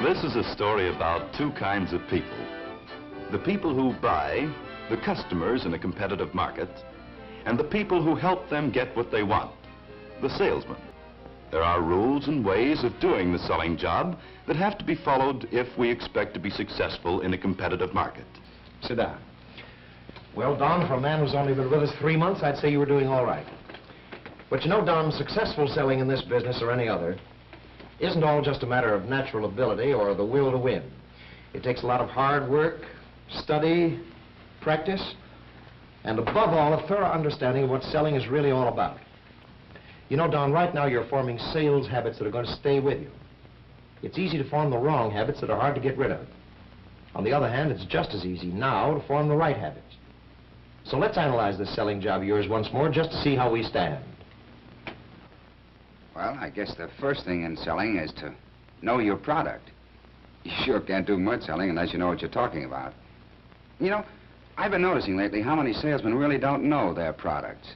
This is a story about two kinds of people. The people who buy, the customers in a competitive market, and the people who help them get what they want, the salesmen. There are rules and ways of doing the selling job that have to be followed if we expect to be successful in a competitive market. Sit down. Well, Don, for a man who's only been with us 3 months, I'd say you were doing all right. But you know, Don, successful selling in this business or any other isn't all just a matter of natural ability or the will to win. It takes a lot of hard work, study, practice, and above all, a thorough understanding of what selling is really all about. You know, Don, right now you're forming sales habits that are going to stay with you. It's easy to form the wrong habits that are hard to get rid of. On the other hand, it's just as easy now to form the right habits. So let's analyze this selling job of yours once more just to see how we stand. Well, I guess the first thing in selling is to know your product. You sure can't do much selling unless you know what you're talking about. You know, I've been noticing lately how many salesmen really don't know their products.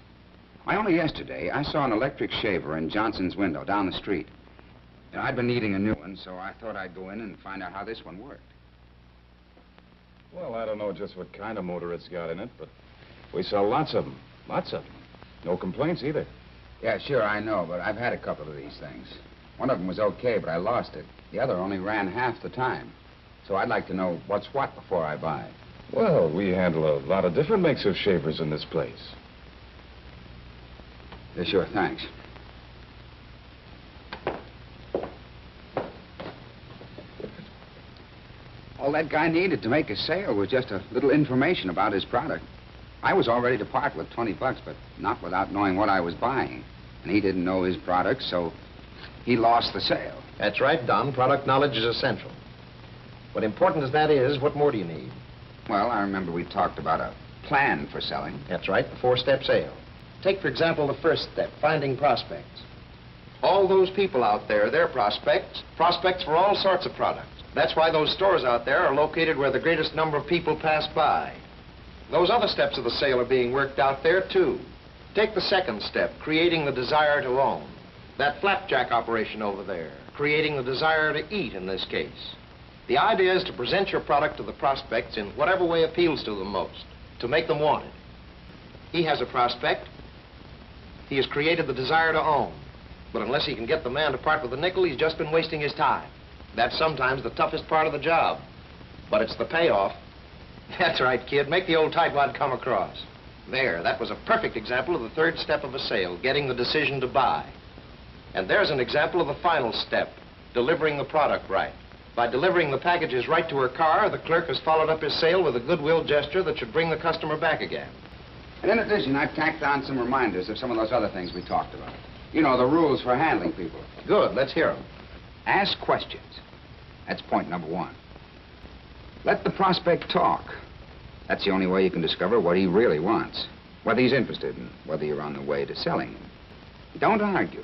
Why, only yesterday, I saw an electric shaver in Johnson's window down the street. And I'd been needing a new one, so I thought I'd go in and find out how this one worked. Well, I don't know just what kind of motor it's got in it, but we sell lots of them. Lots of them. No complaints either. Yeah, sure, I know, but I've had a couple of these things. One of them was okay, but I lost it. The other only ran half the time. So I'd like to know what's what before I buy. Well, we handle a lot of different makes of shavers in this place. Yeah, sure, thanks. All that guy needed to make a sale was just a little information about his product. I was all ready to part with $20, but not without knowing what I was buying. And he didn't know his product, so he lost the sale. That's right, Don. Product knowledge is essential. But important as that is, what more do you need? Well, I remember we talked about a plan for selling. That's right, the four-step sale. Take, for example, the first step, finding prospects. All those people out there, they're prospects for all sorts of products. That's why those stores out there are located where the greatest number of people pass by. Those other steps of the sale are being worked out there, too. Take the second step, creating the desire to own. That flapjack operation over there, creating the desire to eat in this case. The idea is to present your product to the prospects in whatever way appeals to them most, to make them want it. He has a prospect. He has created the desire to own. But unless he can get the man to part with a nickel, he's just been wasting his time. That's sometimes the toughest part of the job. But it's the payoff. That's right, kid. Make the old tightwad come across. There, that was a perfect example of the third step of a sale, getting the decision to buy. And there's an example of the final step, delivering the product right. By delivering the packages right to her car, the clerk has followed up his sale with a goodwill gesture that should bring the customer back again. And in addition, I've tacked on some reminders of some of those other things we talked about. You know, the rules for handling people. Good, let's hear them. Ask questions. That's point number one. Let the prospect talk. That's the only way you can discover what he really wants, whether he's interested and whether you're on the way to selling him. Don't argue.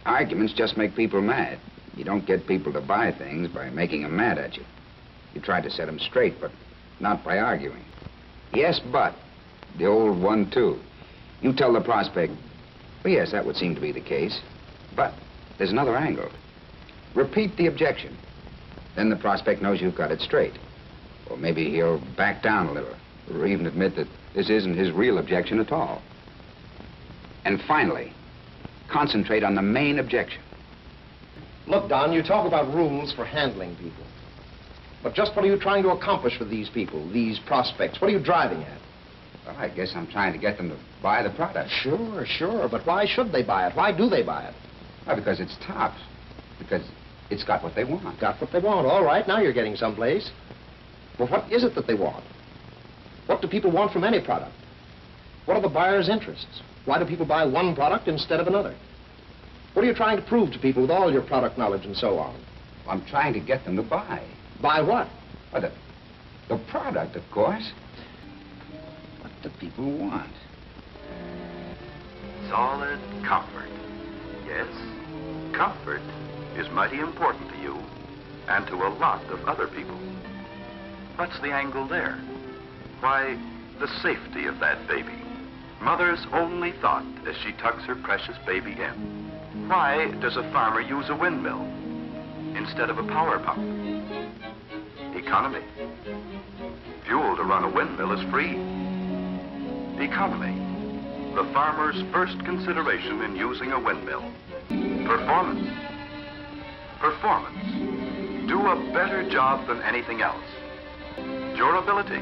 Arguments just make people mad. You don't get people to buy things by making them mad at you. You try to set them straight, but not by arguing. Yes, but. The old one, too. You tell the prospect, well, yes, that would seem to be the case, but there's another angle. Repeat the objection. Then the prospect knows you've got it straight. Or maybe he'll back down a little, or even admit that this isn't his real objection at all. And finally, concentrate on the main objection. Look, Don, you talk about rules for handling people. But just what are you trying to accomplish with these people, these prospects? What are you driving at? Well, I guess I'm trying to get them to buy the product. Sure. But why should they buy it? Why do they buy it? Well, because it's top. Because it's got what they want. Got what they want. All right, now you're getting someplace. Well, what is it that they want? What do people want from any product? What are the buyer's interests? Why do people buy one product instead of another? What are you trying to prove to people with all your product knowledge and so on? I'm trying to get them to buy. Buy what? Well, the product, of course. What do people want? Solid comfort. Yes, comfort is mighty important to you and to a lot of other people. What's the angle there? Why, the safety of that baby. Mother's only thought as she tucks her precious baby in. Why does a farmer use a windmill? instead of a power pump. Economy. Fuel to run a windmill is free. Economy. The farmer's first consideration in using a windmill. Performance. Performance. Do a better job than anything else. Durability.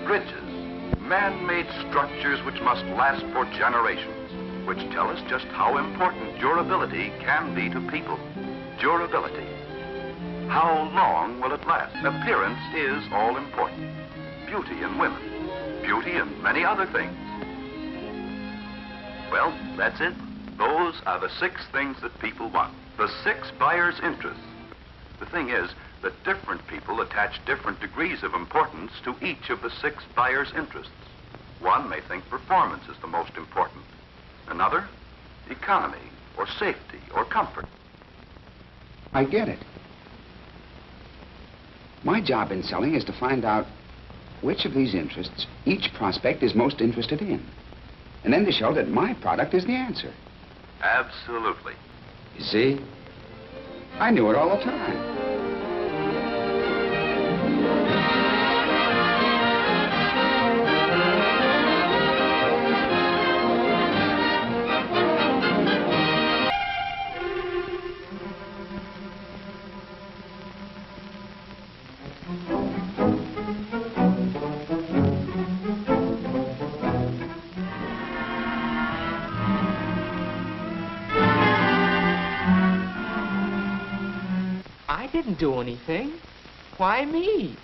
Bridges. Man-made structures which must last for generations, which tell us just how important durability can be to people. Durability. How long will it last? Appearance is all important. Beauty in women. Beauty in many other things. Well, that's it. Those are the 6 things that people want. The 6 buyer's interests. The thing is that different people attach different degrees of importance to each of the 6 buyer's interests. One may think performance is the most important. Another, economy, or safety, or comfort. I get it. My job in selling is to find out which of these interests each prospect is most interested in. And then to show that my product is the answer. Absolutely. You see? I knew it all the time. I didn't do anything. Why me?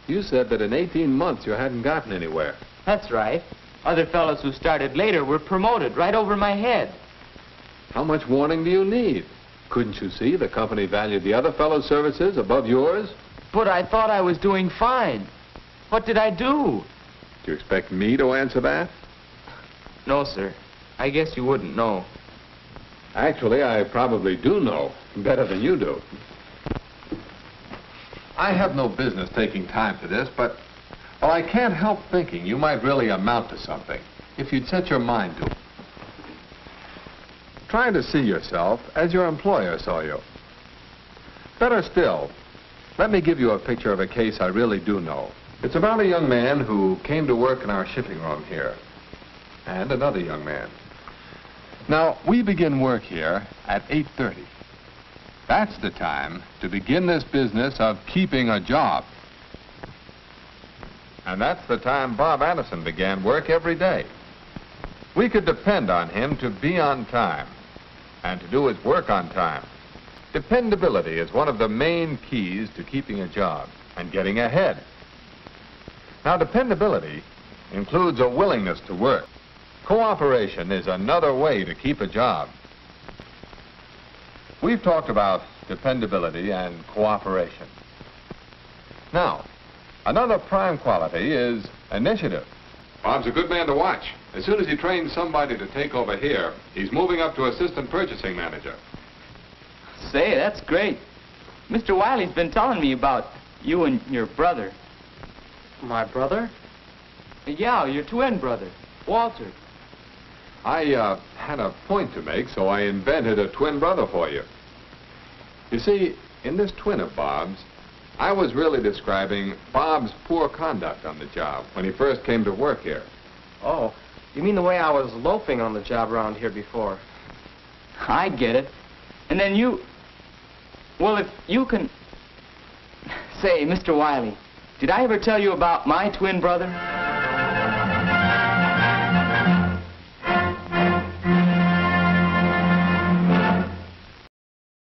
You said that in 18 months you hadn't gotten anywhere. That's right. Other fellows who started later were promoted right over my head. How much warning do you need? Couldn't you see the company valued the other fellow's services above yours? But I thought I was doing fine. What did I do? Do you expect me to answer that? No, sir. I guess you wouldn't know. Actually, I probably do know. Better than you do. I have no business taking time for this, but, well, I can't help thinking you might really amount to something if you'd set your mind to it. Trying to see yourself as your employer saw you. Better still, let me give you a picture of a case I really do know. It's about a young man who came to work in our shipping room here, and another young man. Now, we begin work here at 8:30. That's the time to begin this business of keeping a job. And that's the time Bob Anderson began work every day. We could depend on him to be on time and to do his work on time. Dependability is one of the main keys to keeping a job and getting ahead. Now, dependability includes a willingness to work. Cooperation is another way to keep a job. We've talked about dependability and cooperation. Now, another prime quality is initiative. Bob's a good man to watch. As soon as he trains somebody to take over here, he's moving up to assistant purchasing manager. Say, that's great. Mr. Wiley's been telling me about you and your brother. My brother? Yeah, your twin brother, Walter. I had a point to make, so I invented a twin brother for you. You see, in this twin of Bob's, I was really describing Bob's poor conduct on the job when he first came to work here. Oh, you mean the way I was loafing on the job around here before? I get it. And then you... Well, if you can... Say, Mr. Wiley, did I ever tell you about my twin brother?